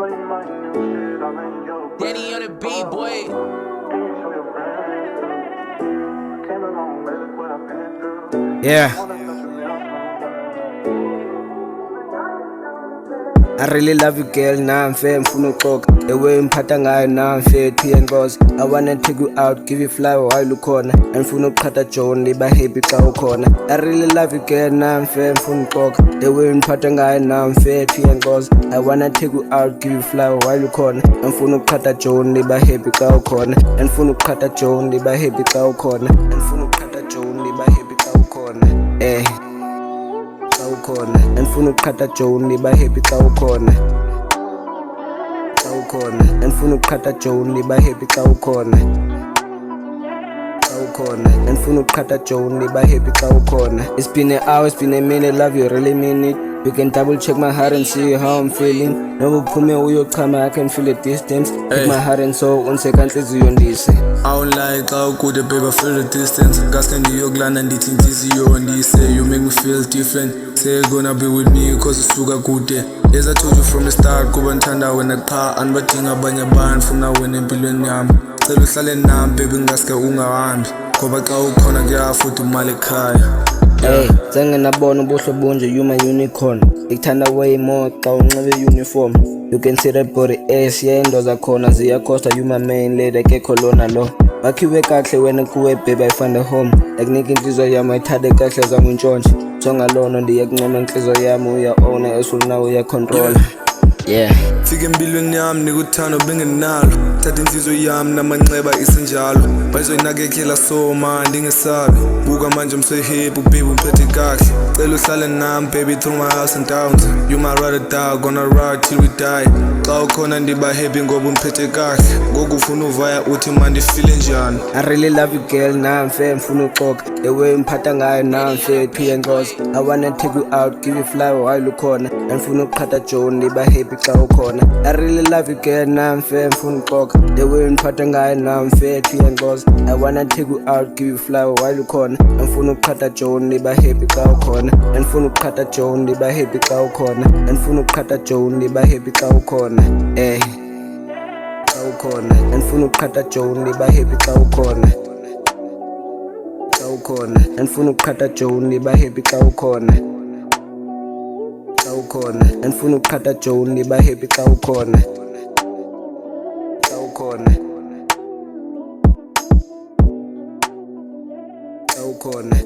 Danny on the beat, boy. Yeah, I really love you girl, now I'm fair, ngifuna uxoxa the way ngiphatha ngayo now I'm fair, P cause I wanna take you out, give you flower while ukhona andifuna ukuphatha John, liba happy xa ukhona. I really love you girl, now I'm fair, ngifuna uxoxa the way ngiphatha ngayo now I'm fair, P cause I wanna take you out, give you flower while ukhona andifuna ukuphatha John, liba happy xa ukhona andifuna ukuphatha John, liba happy xa ukhona andifuna ukuphatha John, liba happy xa ukhona ukhona andifuna ukuqhatha John, liba happy xa ukhona andifuna ukuqhatha John, liba happy xa ukhona andifuna ukuqhatha John, liba happy xa ukhona. It's been an hour, it's been a minute, love you really mean it. You can double check my heart and see how I'm feeling. No uphume uyochama, I can feel the distance. Take my heart and soul unsekanhle inhliziyo ndise. I don't like how good the baby feel the distance. Gaske ndiyokulanda ndithi inhliziyo ndise. You make me feel different. Say you're gonna be with me cause usuka kude. As I told you from the start, kuba ngithanda wena qha anibadinga abanye abantu funa wena empilweni yami. Cela uhlale nami baby ngaske ungahambi ngoba xa ukhona kuyafuthi imali ekhaya. Hey, zange nabona ubuhle bunje, you my unicorn. Ngikuthanda way more xa unxibe uniform. You can see that body ass, yeah, into zakhona ziyacosta, you my main lady, akekho lona lo. Wakhiwe kahle wena kuwe baby, I find a home. Akunika inhliziyo yami ayithade kahle zanguntshontshe. So ngalona ndiyakuncoma inhliziyo yami uya-owna esuluna uya-control. Yeah. Fika empilweni yami nikuthando bengenalo. Thatha inhliziyo yami namanxeba isenjalo. Bayizoyinakekela so man ndingesabi. Buka manje msehappy baby ungiphethe kahle. Cela uhlale nami baby through my ups and downs. You my ride or die, gonna ride till we die. Xa ukhona ndiba happy ngoba ungiphethe kahle. Ngoku ufuna uvaya uthi man ndifile njani. I really love you girl, now I'm fair, ngifuna uxoxa the way ngiphatha ngayo now I'm fair, P cause I wanna take you out, give you flower while ukhona andifuna ukuqhatha John, liba happy xa ukhona. I really love you girl, now I'm fair, ngifuna uxoxa the way ngiphatha ngayo now I'm fair, P cause I wanna take you out, give you flower while ukhona andifuna ukuqhatha John, liba happy xa ukhona andifuna ukuqhatha John, liba happy xa ukhona andifuna ukuqhatha John, liba happy xa ukhona andifuna ukuqhatha John, liba happy xa ukhona andifuna ukuqhatha John, liba happy xa ukhona andifuna ukuqhatha John, liba happy xa ukhona ukhona